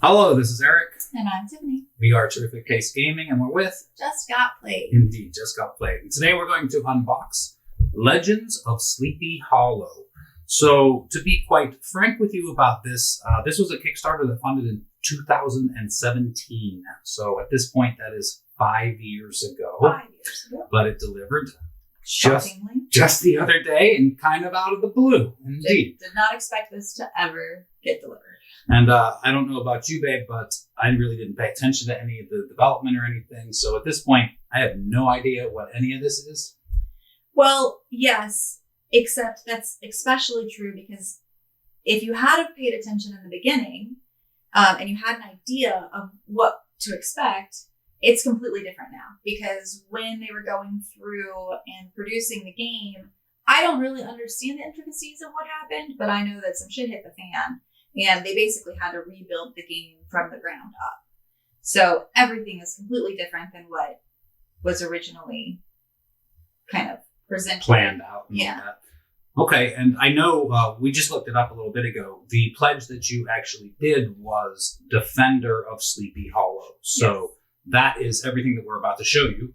Hello, this is Eric. And I'm Tiffany. We are Teriffic Case Gaming, and we're with... Just Got Played. Indeed, Just Got Played. And today we're going to unbox Legends of Sleepy Hollow. So, to be quite frank with you about this, this was a Kickstarter that funded in 2017. So, at this point, that is 5 years ago. 5 years ago. But it delivered Shockingly. just the other day and kind of out of the blue. Indeed. Did not expect this to ever get delivered. And I don't know about you, babe, but I really didn't pay attention to any of the development or anything. So at this point, I have no idea what any of this is. Well, yes, except that's especially true because if you had have paid attention in the beginning and you had an idea of what to expect, it's completely different now. Because when they were going through and producing the game, I don't really understand the intricacies of what happened, but I know that some shit hit the fan. And they basically had to rebuild the game from the ground up. So everything is completely different than what was originally kind of presented. Planned out. And Yeah. all that. Okay, and I know we just looked it up a little bit ago. The pledge that you actually did was Defender of Sleepy Hollow. So that is everything that we're about to show you,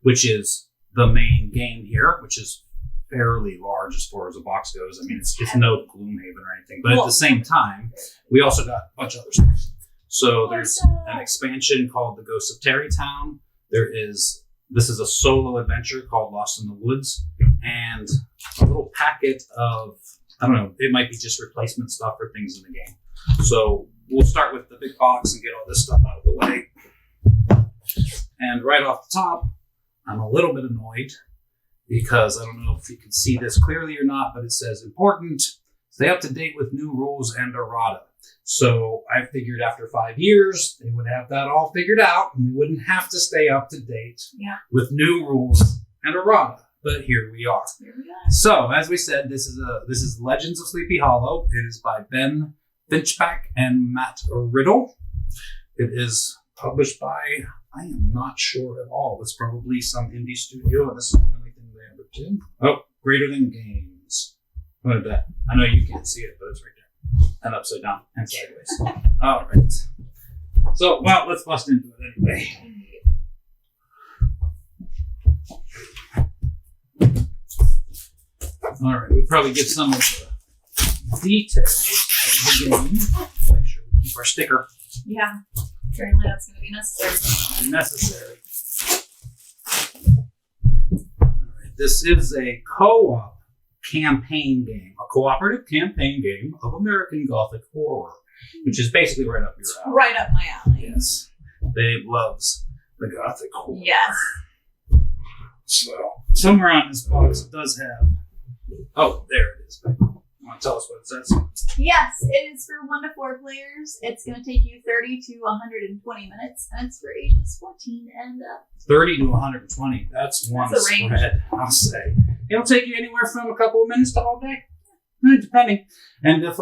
which is the main game here, which is fairly large as far as the box goes. I mean, it's no Gloomhaven or anything, but at the same time, we also got a bunch of other stuff. So there's an expansion called The Ghosts of Tarrytown. This is a solo adventure called Lost in the Woods, and a little packet of, I don't know, it might be just replacement stuff for things in the game. So we'll start with the big box and get all this stuff out of the way. And right off the top, I'm a little bit annoyed because I don't know if you can see this clearly or not, but it says important, stay up to date with new rules and errata. So I figured after 5 years, they would have that all figured out and we wouldn't have to stay up to date with new rules and errata. But here we are. So as we said, this is Legends of Sleepy Hollow. It is by Ben Pinchback and Matt Riddle. It is published by, I am not sure at all. It's probably some indie studio, and this is the only thing they ever did. Oh, Greater Than Games. What is that? I know you can't see it, but it's right there. And upside down and sideways. All right. So, well, let's bust into it anyway. All right, we'll probably get some of the details of the game. Make sure we keep our sticker. Yeah. Apparently that's going to be necessary. All right, this is a co-op campaign game, a cooperative campaign game of American Gothic horror, which is basically right up your alley. Right up my alley. Yes. Babe loves the Gothic horror. Yes. So, somewhere on this box it does have... Oh, there it is. Babe. You want to tell us what it says? Yes, it is for 1 to 4 players. It's going to take you 30 to 120 minutes, and it's for ages 14 and up. 30 to 120. That's one spread, I'll say. It'll take you anywhere from a couple of minutes to all day, depending. And if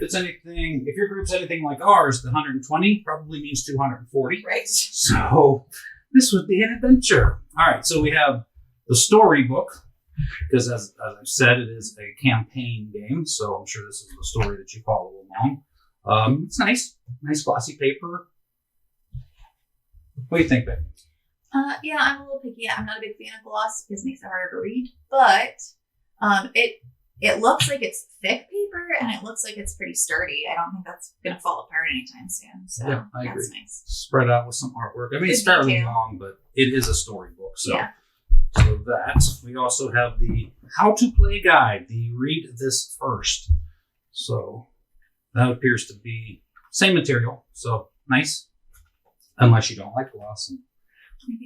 it's anything, if your group's anything like ours, the 120 probably means 240. Right. So this would be an adventure. All right, so we have the storybook. Because as I've said, it is a campaign game, so I'm sure this is the story that you follow along. It's nice glossy paper. What do you think, babe? Yeah, I'm a little picky. I'm not a big fan of gloss because it makes it harder to read. But it looks like it's thick paper and it looks like it's pretty sturdy. I don't think that's going to fall apart anytime soon. So yeah, I agree. That's nice. Spread out with some artwork. I mean, it's fairly long, but it is a storybook. So. Yeah. So that, we also have the how to play guide, the read this first. So that appears to be same material. So nice. Unless you don't like gloss.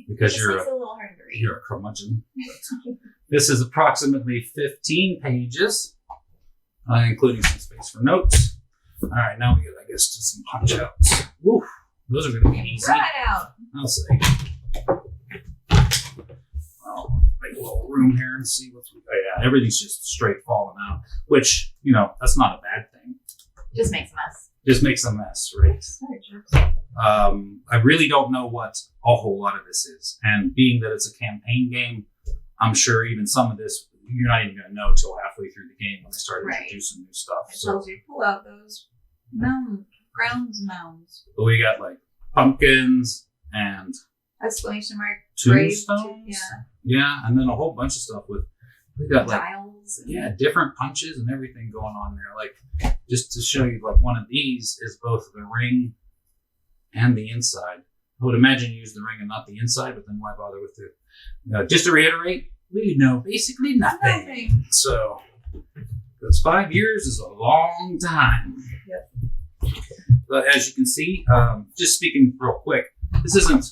Because you're a curmudgeon. This is approximately 15 pages, including some space for notes. All right, now we get, I guess, to some punch outs. Woo, those are going to be easy. Right out. I'll say. Make a little room here and see what's. Oh yeah, everything's just straight falling out, which that's not a bad thing. Just makes a mess. Just makes a mess, right? Sorry, jerks. I really don't know what a whole lot of this is, and being that it's a campaign game, I'm sure even some of this you're not even going to know until halfway through the game when they start introducing new stuff. It tells you pull out those grounds mounds. But we got like pumpkins and Exclamation mark. tombstones. Yeah, and then a whole bunch of stuff we got like Dials. different punches and everything going on there. Like just to show you, like one of these is both the ring and the inside. I would imagine you use the ring and not the inside, but then why bother with it? Just to reiterate, we know basically nothing. So, because 5 years is a long time. Yep. But as you can see, just speaking real quick, this isn't,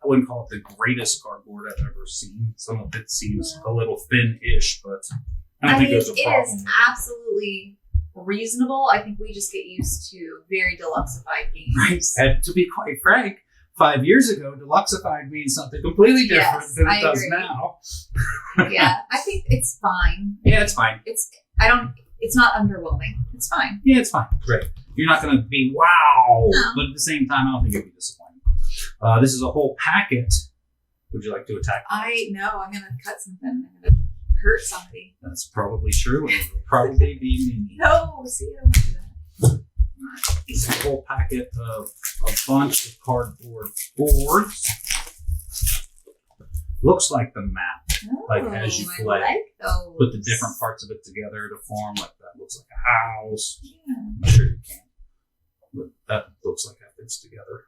I wouldn't call it the greatest cardboard I've ever seen. Some of it seems a little thin-ish, but I don't think there's a problem. It is absolutely reasonable. I think we just get used to very deluxeified games. Right. And to be quite frank, 5 years ago, deluxeified means something completely different than it does now. Yeah, I think it's fine. Yeah, it's fine. It's not underwhelming. It's fine. Yeah, it's fine. Great. You're not going to be wow, No. but at the same time, I don't think you'll be disappointed. This is a whole packet. Would you like to attack? I know. I'm going to cut something. I'm going to hurt somebody. That's probably true, and it will probably be me. No, see, I don't want to do that. It's a whole packet of a bunch of cardboard boards. Looks like the map, like as you play. I like those. Put the different parts of it together to form like that. Looks like a house. Yeah. I'm sure you can, but that looks like that fits together.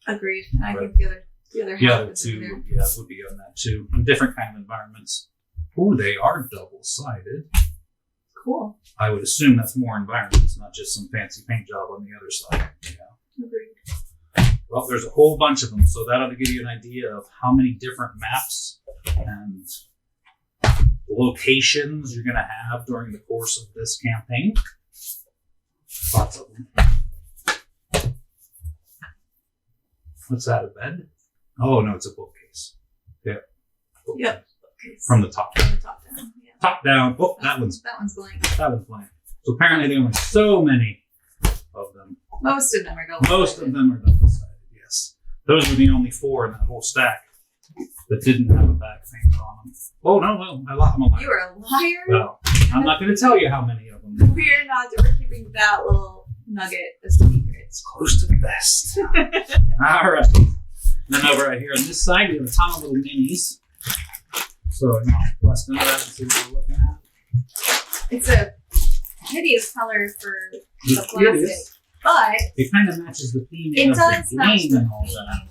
Agreed. I Right. think the other The half other is in two, there. would be on that too. In different kind of environments. Ooh, they are double-sided. Cool. I would assume that's more environments, not just some fancy paint job on the other side. Yeah. Agreed. Well, there's a whole bunch of them, so that ought to give you an idea of how many different maps and locations you're going to have during the course of this campaign. Lots of them. What's that, a bed? Oh, no, it's a bookcase. Yeah. Yep. Okay. From the top. From the top down. Yeah. Top down. Oh, that one's blank. blank. So apparently there are so many of them. Most of them are double-sided. Most of them are double-sided, yes. Those were the only 4 in that whole stack that didn't have a back painted on them. Oh, no, I'm a liar. You are a liar. Well, I'm not going to tell you how many of them. We're not. We're keeping that little nugget a secret. It's close to the best. All right. Then over right here on this side, we have a ton of little minis. So, let's go to that and see what we're looking at. It's a hideous color for the It plastic, is. but It kind of matches the theme it of does the match game the and all theme. that.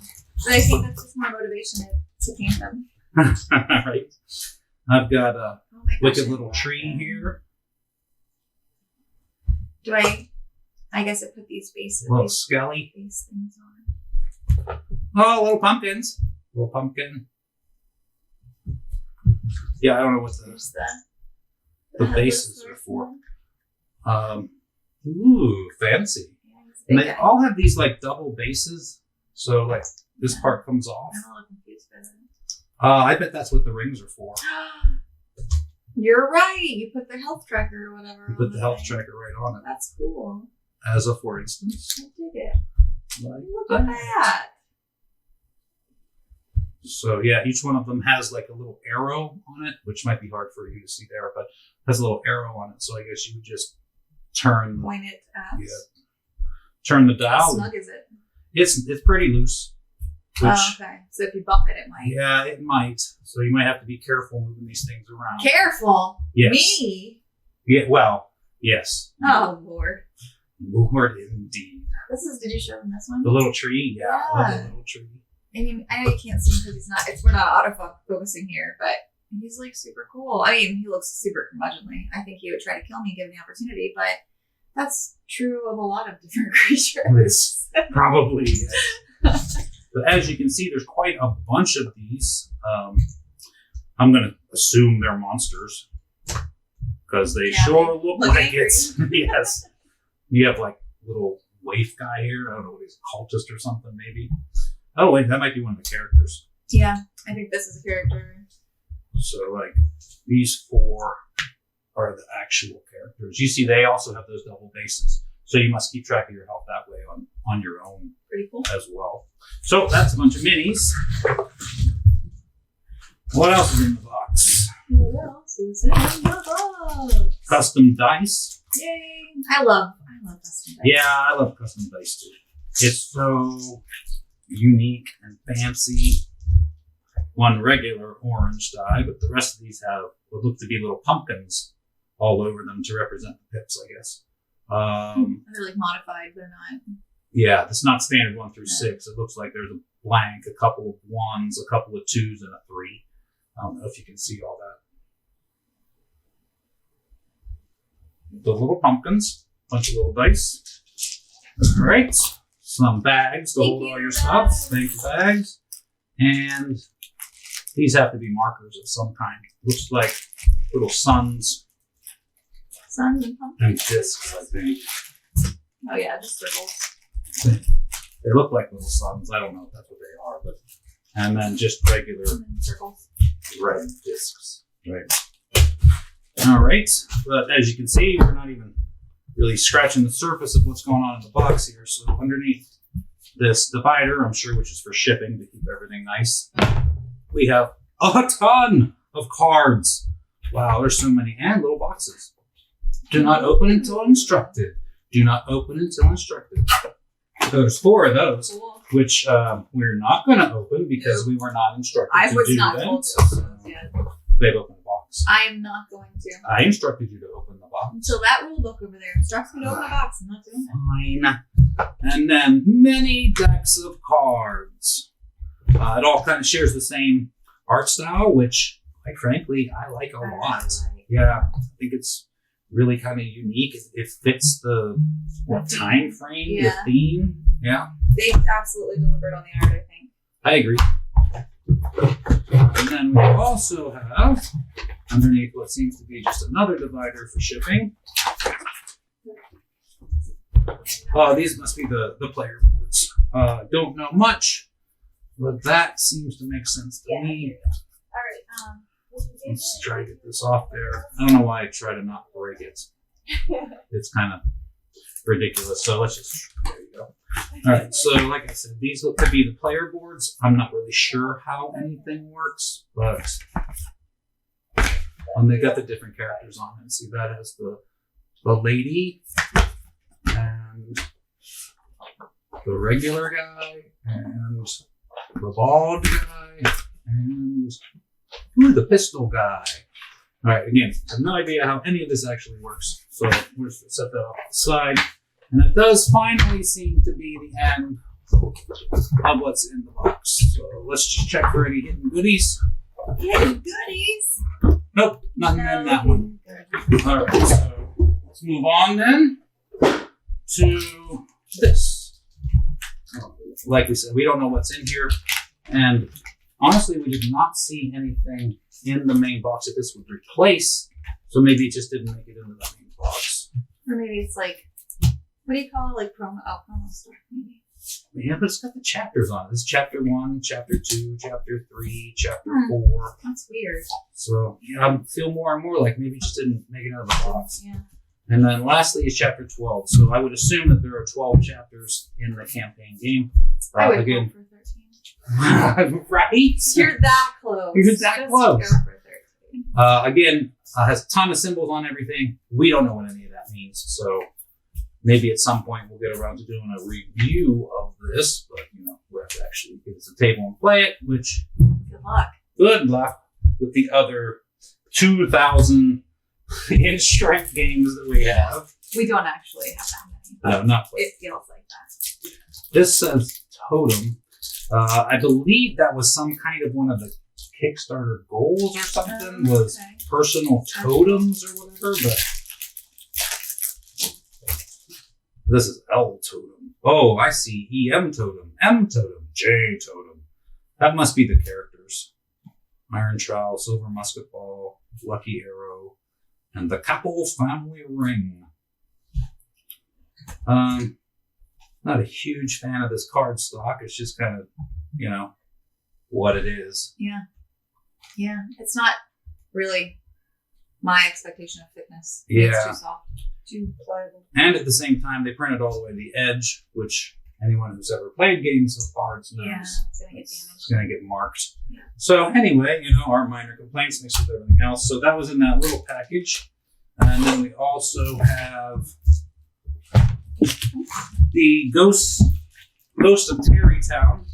But I think that's just more motivation to paint them. Right. I've got a Oh my gosh, wicked I little love tree them. here. Do I guess I put these bases. Little skelly. Base things on. Oh, little pumpkins. Little pumpkin. Yeah, I don't know what There's the bases are for. Ooh, fancy. And they all have these like double bases. So like this part comes off. I'm a little confused by that. I bet that's what the rings are for. You're right. You put the health tracker or whatever. You on put the health thing. tracker right on it. That's cool. As a for instance. I dig it. Like Look at that. So yeah, each one of them has like a little arrow on it, which might be hard for you to see there, but has a little arrow on it. So I guess you would just turn Point it at. turn the How dial. snug is it? It's pretty loose. Which, Oh, okay. So if you bump it, it might. yeah, it might. So you might have to be careful moving these things around. Careful. Yes. Me? Yeah. Well, yes. Oh, Lord. Lord, indeed. Did you show him this one? The little tree. Yeah. I love Yeah. the little tree. I know you can't see him because he's not, we're not autofocusing here, but he's like super cool. I mean, he looks super curmudgeonly. I think he would try to kill me given the opportunity, but that's true of a lot of different creatures. It's probably. But as you can see, there's quite a bunch of these. I'm going to assume they're monsters because they sure look like angry. it's. Yes. You have like little waif guy here. I don't know what he's, a cultist or something maybe. Oh, wait, that might be one of the characters. Yeah, I think this is a character. So like these 4 are the actual characters. You see, they also have those double bases. So you must keep track of your health that way on your own. Pretty cool. As well. So that's a bunch of minis. What else is in the box? What else? unboxes in the box. Custom dice. Yay! I love custom dice. Yeah, I love custom dice too. It's so unique and fancy. One regular orange die, but the rest of these have what look to be little pumpkins all over them to represent the pips, I guess. They're like modified, they're not. Yeah, it's not standard 1 through 6. It looks like there's a blank, a couple of 1s, a couple of 2s, and a 3. I don't know if you can see all that. The little pumpkins, bunch of little dice. All right, some bags to hold all your stuff. Thank you, bags. And these have to be markers of some kind. Looks like little suns. Suns and pumpkins. And discs, I think. Oh yeah, just circles. They look like little suns. I don't know if that's what they are, but and then just regular circles. Red discs. Right. All right. But as you can see, we're not even really scratching the surface of what's going on in the box here. So underneath this divider, I'm sure, which is for shipping to keep everything nice, we have a ton of cards. Wow, there's so many, and little boxes. Do not open until instructed. Do not open until instructed. So there's 4 of those, Cool. which we're not going to open because we were not instructed I to was do not that. told to open those yet. They've opened the box. I am not going to. I instructed you to open the box. Until that rule book over there instructs me to open a box, I'm not doing that. Fine. And then many decks of cards. It all kind of shares the same art style, which, quite frankly, I like a lot. Yeah, I think it's really kind of unique. It fits the time frame, the theme. Yeah. They absolutely delivered on the art, I think. I agree. And then we also have, underneath what seems to be just another divider for shipping. These must be the player boards. Don't know much, but that seems to make sense to me. All right. Let's try to get this off there. I don't know why I try to not break it. It's kind of ridiculous. So let's just, there you go. All right. So like I said, these look to be the player boards. I'm not really sure how anything works, but they got the different characters on it. See, that has the lady and the regular guy and the bald guy and the pistol guy. All right, again, I have no idea how any of this actually works, so we're just going to set that off to the side. And it does finally seem to be the end of what's in the box. So let's just check for any hidden goodies. Hidden goodies? Nope, nothing in that one. All right, so let's move on then to this. Like we said, we don't know what's in here, and honestly, we did not see anything in the main box that this would replace, so maybe it just didn't make it into the main box. Or maybe it's like, what do you call it? Like promo stuff, maybe. Yeah, but it's got the chapters on it. This is chapter 1, chapter 2, chapter 3, chapter 4. That's weird. So yeah, I feel more and more like maybe it just didn't make it out of the box. Yeah. And then lastly is chapter 12. So I would assume that there are 12 chapters in the campaign game. I would again, go for 13. right? You're that close. You're that Just close. Go for 13. Again, has a ton of symbols on everything. We don't know what any of that means. So maybe at some point we'll get around to doing a review of this. But, we'll have to actually get us a table and play it, which... Good luck. Good luck with the other 2,000 in strength games that we have. We don't actually have that many. No, not quite. It feels like that. This says Totem. I believe that was some kind of one of the Kickstarter goals or something, was personal totems or whatever, but this is L Totem. Oh, I see. EM Totem, M Totem, J Totem. That must be the characters. Iron Trowel, Silver Musket Ball, Lucky Arrow, and the Couple Family Ring. Not a huge fan of this card stock. It's just kind of, what it is. Yeah. Yeah. It's not really my expectation of thickness. Yeah. It's too soft. Too pliable. And at the same time, they printed all the way to the edge, which anyone who's ever played games of cards knows it's going to get damaged. It's going to get marked. Yeah. So anyway, our minor complaints mixed with everything else. So that was in that little package. And then we also have the Ghost of Terrytown,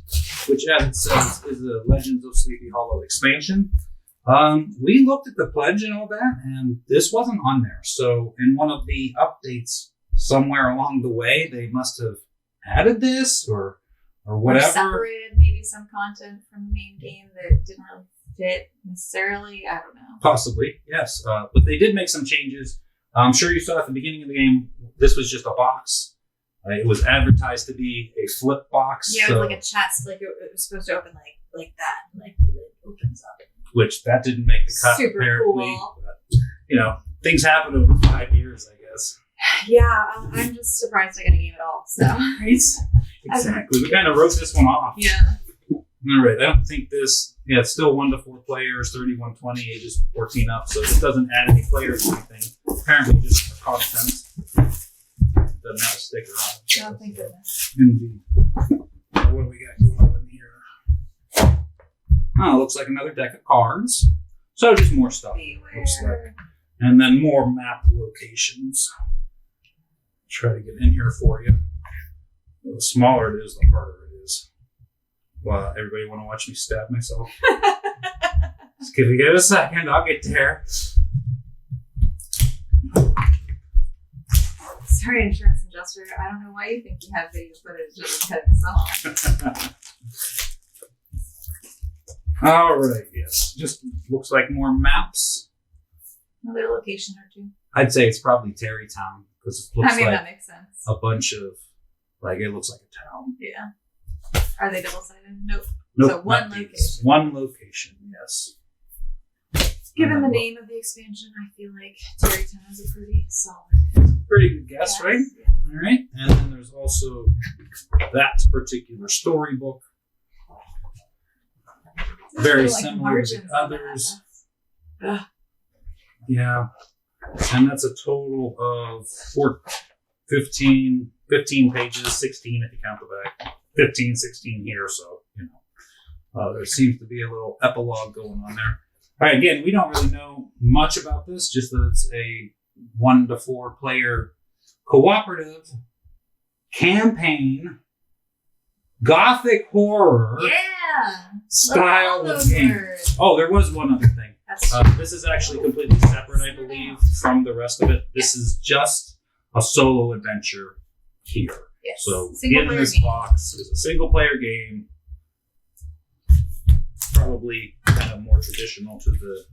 which, as it says, is the Legends of Sleepy Hollow expansion. We looked at the pledge and all that, and this wasn't on there. So in one of the updates somewhere along the way, they must have added this or whatever. Or separated maybe some content from the main game that didn't really fit necessarily. I don't know. Possibly, yes. But they did make some changes. I'm sure you saw at the beginning of the game, this was just a box. It was advertised to be a flip box. Yeah, it was like a chest. Like it was supposed to open like that. Like the lid opens up. Which that didn't make the cut, Super apparently. cool. But, things happen over 5 years, I guess. Yeah, I'm just surprised I got a game at all. So Right? Exactly. We kind of wrote this one off. Yeah. All right. I don't think this. Yeah, it's still 1 to 4 players, 31-20, ages 14 up. So this doesn't add any players or anything. Apparently, just for content. Doesn't have a sticker on it. Oh, thank goodness. Indeed. What do we got going on in here? Oh, looks like another deck of cards. So just more stuff. Looks like. And then more map locations. Try to get in here for you. The smaller it is, the harder it is. Well, everybody want to watch me stab myself? Just give it a second. I'll get there. Sorry, insurance adjuster. I don't know why you think you have video footage of cutting us off. All right, yes. Just looks like more maps. Another location or two. I'd say it's probably Terrytown because it looks like that makes sense. a bunch of, it looks like a town. Yeah. Are they double-sided? Nope. Nope, So one not location. these. One location, yes. Given the name of the expansion, I feel like Terrytown is a pretty solid. Pretty good guess, right? Yeah. All right. And then there's also that particular storybook. Very similar to the others. Yeah. And that's a total of 15 pages, 16 if you count the back. 15, 16 here, so, there seems to be a little epilogue going on there. All right, again, we don't really know much about this, just that it's a 1 to 4 player cooperative campaign gothic horror style of game. Oh, there was one other thing. This is actually completely separate, I believe, from the rest of it. This is just a solo adventure here. Yes. So Single in player this game. box is a single player game. Probably kind of more traditional to the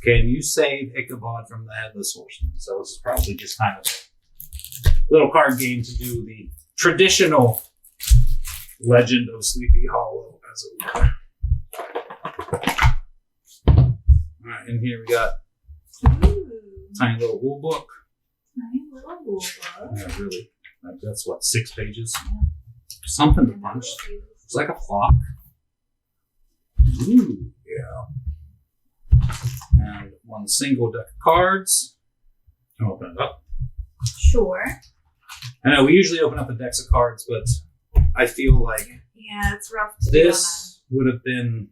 can you save Ichabod from the Headless Horseman? So this is probably just kind of a little card game to do the traditional Legend of Sleepy Hollow, as it were. All right, and here we got tiny little rule book. Tiny little rule book. Yeah, really. That's what, 6 pages? Something to punch. It's like a clock. Ooh, yeah. And one single deck of cards. I'll open it up. Sure. I know we usually open up the decks of cards, but I feel like it's rough to do this would have been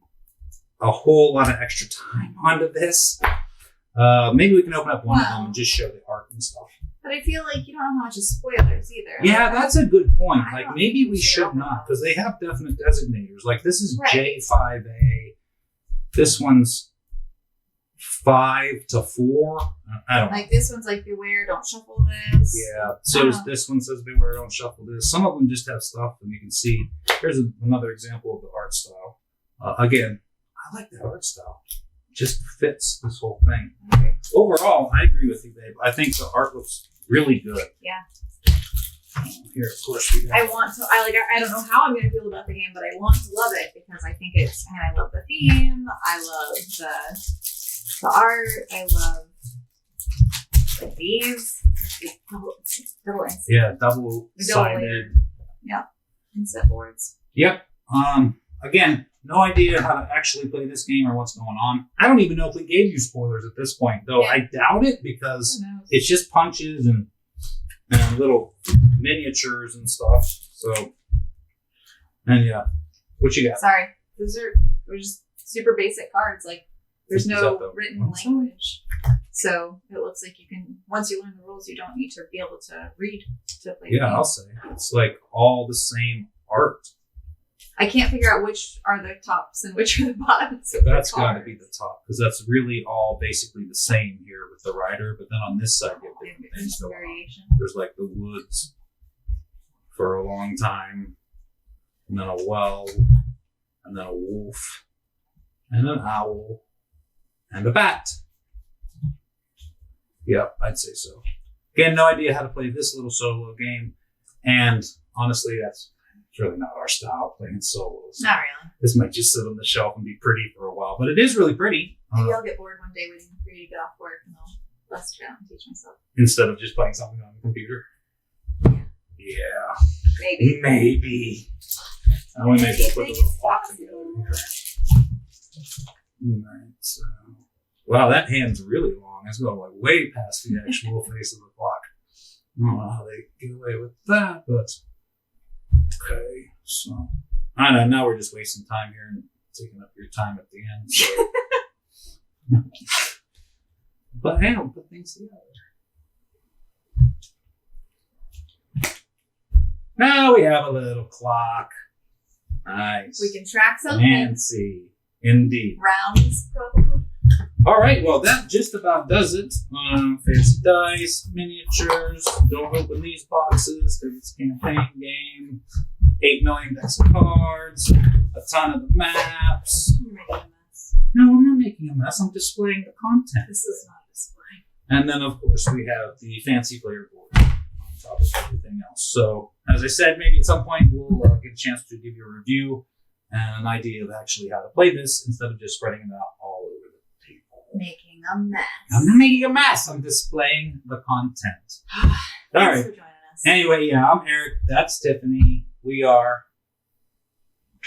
a whole lot of extra time onto this. Maybe we can open up one of them and just show the art and stuff. But I feel like you don't know how much is spoilers either. Yeah, that's a good point. I Like don't maybe think we we should should open not, those. because they have definite designators. Like this is Right. J5A. This one's 5 to 4. I don't know. Like this one's like beware, don't shuffle this. Yeah. So this one says beware, don't shuffle this. Some of them just have stuff, and you can see. Here's another example of the art style. Again, I like that art style. Just fits this whole thing. Okay. Overall, I agree with you, babe. I think the art looks really good. Yeah. Here, of course, we got. I don't know how I'm going to feel about the game, but I want to love it because I think I love the theme. I love the art. I love the thieves. Double instant. Yeah, double-sided. Instant boards. Yep. Again, no idea how to actually play this game or what's going on. I don't even know if we gave you spoilers at this point, though. Yeah. I doubt it because Who knows? it's just punches and little miniatures and stuff. So, and yeah, what you got? Sorry, those are just super basic cards. Like, there's no written language, so it looks like you can. Once you learn the rules, you don't need to be able to read to play. Yeah, I'll say it's like all the same art. I can't figure out which are the tops and which are the bottoms. That's got to be the top, because that's really all basically the same here with the rider. But then on this side, you have different things going on. There's like the woods for a long time, and then a well, and then a wolf, and an owl, and a bat. Yep, I'd say so. Again, no idea how to play this little solo game, and honestly, that's really not our style, playing solos. Not really. This might just sit on the shelf and be pretty for a while, but it is really pretty. Maybe I'll get bored one day waiting for you to get off work, and I'll bust it out and teach myself. Instead of just playing something on the computer. Yeah. Maybe. We may just put a little clock together here. Alright, so. Wow, that hand's really long. It's going like way past the actual face of the clock. I don't know how they get away with that, but okay. So I don't know, now we're just wasting time here and taking up your time at the end. So. But hey, I'll put things together. Now we have a little clock. Nice. We can track something. Fancy. Indeed. Rounds, probably. All right, well, that just about does it. Fancy dice, miniatures. Don't open these boxes because it's a campaign game. 8 million decks of cards. A ton of the maps. You're making a mess. No, I'm not making a mess. I'm displaying the content. This is not a display. And then, of course, we have the fancy player board on top of everything else. So, as I said, maybe at some point we'll get a chance to give you a review and an idea of actually how to play this instead of just spreading it out all over the table. Making a mess. I'm not making a mess. I'm displaying the content. All Thanks right. for joining us. Anyway, yeah, I'm Eric. That's Tiffany. We are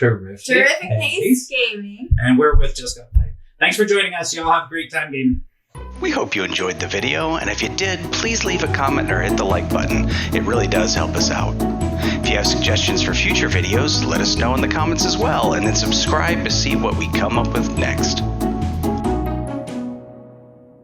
Teriffic Pace Gaming. And we're with Just Got Played. Thanks for joining us. Y'all have a great time gaming. We hope you enjoyed the video, and if you did, please leave a comment or hit the like button. It really does help us out. If you have suggestions for future videos, let us know in the comments as well, and then subscribe to see what we come up with next.